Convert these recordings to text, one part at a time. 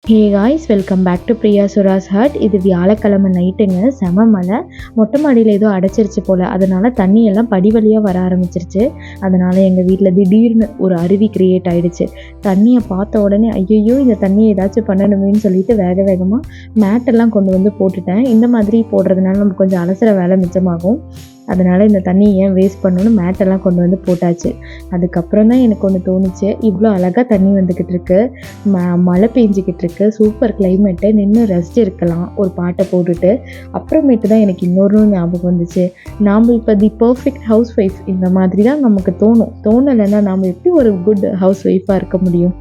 Hey guys, welcome back to Priya Sura's heart. இது வியாழக்கிழமை நைட்டுங்க. செம மழை. மொட்டை மாடியில் ஏதோ அடைச்சிருச்சு போல், அதனால் தண்ணியெல்லாம் படி வழியாக வர ஆரம்பிச்சிருச்சு. அதனால் எங்கள் வீட்டில் திடீர்னு ஒரு அருவி க்ரியேட் ஆகிடுச்சு. தண்ணியை பார்த்த உடனே ஐயோ இந்த தண்ணியை ஏதாச்சும் பண்ணணுமேன்னு சொல்லிட்டு வேக வேகமாக மேட்டெல்லாம் கொண்டு வந்து போட்டுட்டேன். இந்த மாதிரி போடுறதுனால நமக்கு கொஞ்சம் அலசுகிற வேலை மிச்சமாகும். அதனால் இந்த தண்ணியை ஏன் வேஸ்ட் பண்ணணும்னு மேட்டெல்லாம் கொண்டு வந்து போட்டாச்சு. அதுக்கப்புறம் தான் எனக்கு ஒன்று தோணுச்சு, இவ்வளோ அழகாக தண்ணி வந்துக்கிட்டு இருக்கு, மழை பெஞ்சிக்கிட்டு இருக்கு, சூப்பர் கிளைமேட்டு, நின்று ரெஸ்ட் இருக்கலாம் ஒரு பாட்டை போட்டுட்டு. அப்புறமேட்டு தான் எனக்கு இன்னொரு ஞாபகம் வந்துச்சு, நாம் இப்போ தி பர்ஃபெக்ட் ஹவுஸ் ஒய்ஃப் இந்த மாதிரி தான் நமக்கு தோணலைன்னா நாம் எப்படி ஒரு குட் ஹவுஸ் ஒய்ஃபாக இருக்க முடியும்?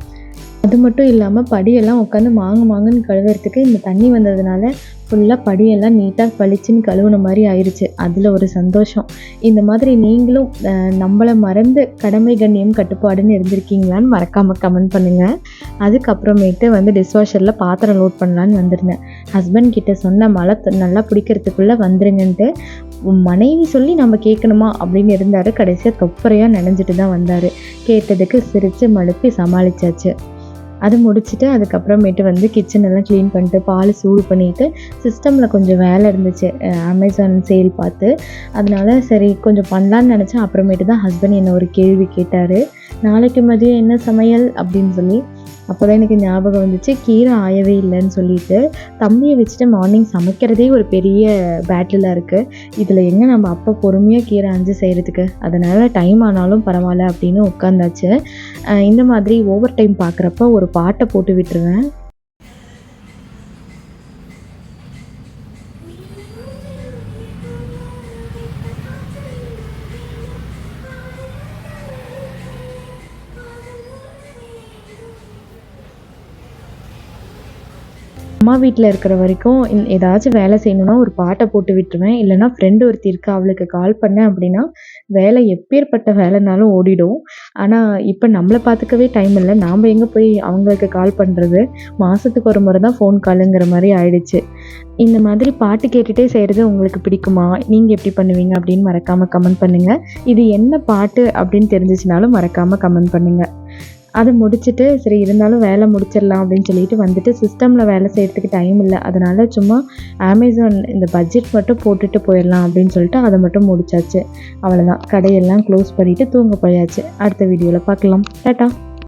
அது மட்டும் இல்லாமல் படியெல்லாம் உட்காந்து மாங்குன்னு கழுவுறதுக்கு இந்த தண்ணி வந்ததுனால ஃபுல்லாக படியெல்லாம் நீட்டாக பளிச்சுன்னு கழுவுன மாதிரி ஆயிடுச்சு. அதில் ஒரு சந்தோஷம். இந்த மாதிரி நீங்களும் நம்மளை மறந்து கடமை கண்ணியம் கட்டுப்பாடுன்னு இருந்திருக்கீங்களான்னு மறக்காமல் கமெண்ட் பண்ணுங்கள். அதுக்கப்புறமேட்டு வந்து டிஷ்வாஷரில் பாத்திரம் லோட் பண்ணலான்னு வந்திருந்தேன். ஹஸ்பண்ட் கிட்ட சொன்ன மழை நல்லா பிடிக்கிறதுக்குள்ளே வந்துருங்கன்ட்டு. மனைவி சொல்லி நம்ம கேட்கணுமா அப்படின்னு இருந்தார். கடைசியாக தொப்பரையாக நினைஞ்சிட்டு தான் வந்தார். கேட்டதுக்கு சிரித்து மழுப்பி சமாளித்தாச்சு. அது முடிச்சுட்டு அதுக்கப்புறமேட்டு வந்து கிச்சனெல்லாம் க்ளீன் பண்ணிட்டு பால் சூடு பண்ணிவிட்டு சிஸ்டமில் கொஞ்சம் வேலை இருந்துச்சு, அமேசான் சேல் பார்த்து. அதனால சரி கொஞ்சம் பண்ணலான்னு நினச்சேன். அப்புறமேட்டு தான் ஹஸ்பண்ட் என்னை ஒரு கேள்வி கேட்டார், நாளைக்கு மதியம் என்ன சமையல் அப்படின்னு சொல்லி. அப்போ தான் எனக்கு ஞாபகம் வந்துச்சு, கீரை ஆயவே இல்லைன்னு சொல்லிட்டு. தம்பியை வச்சுட்டு மார்னிங் சமைக்கிறதே ஒரு பெரிய பேட்டிலாக இருக்குது. இதில் எங்கே நம்ம அப்போ பொறுமையாக கீரை ஆஞ்சு செய்கிறதுக்கு? அதனால் டைம் ஆனாலும் பரவாயில்ல அப்படின்னு உட்காந்தாச்சு. இந்த மாதிரி ஓவர் டைம் பார்க்குறப்ப ஒரு பாட்டை போட்டு விட்டுருவேன். அம்மா வீட்டில் இருக்கிற வரைக்கும் ஏதாச்சும் வேலை செய்யணுன்னா ஒரு பாட்டை போட்டு விட்டுருவேன். இல்லைனா ஃப்ரெண்டு ஒருத்தி இருக்கா, அவளுக்கு கால் பண்ணேன் அப்படின்னா வேலை எப்பேற்பட்ட வேலைனாலும் ஓடிடும். ஆனால் இப்போ நம்மளை பார்த்துக்கவே டைம் இல்லை, நாம் எங்கே போய் அவங்களுக்கு கால் பண்ணுறது? மாதத்துக்கு ஒரு முறை தான் ஃபோன் காலுங்கிற மாதிரி ஆயிடுச்சு. இந்த மாதிரி பாட்டு கேட்டுகிட்டே செய்கிறது உங்களுக்கு பிடிக்குமா? நீங்கள் எப்படி பண்ணுவீங்க அப்படின்னு மறக்காமல் கமெண்ட் பண்ணுங்கள். இது என்ன பாட்டு அப்படின்னு தெரிஞ்சிச்சுனாலும் மறக்காமல் கமெண்ட் பண்ணுங்கள். அதை முடிச்சுட்டு சரி இருந்தாலும் வேலை முடிச்சிடலாம் அப்படின்னு சொல்லிட்டு வந்துட்டு சிஸ்டமில் வேலை செய்கிறதுக்கு டைம் இல்லை. அதனால் சும்மா அமேசான் இந்த பட்ஜெட் மட்டும் போட்டுட்டு போயிடலாம் அப்படின்னு சொல்லிட்டு அதை மட்டும் முடிச்சாச்சு. அவ்வளோதான், கடையெல்லாம் க்ளோஸ் பண்ணிவிட்டு தூங்க போயாச்சு. அடுத்த வீடியோவில் பார்க்கலாம். டாட்டா.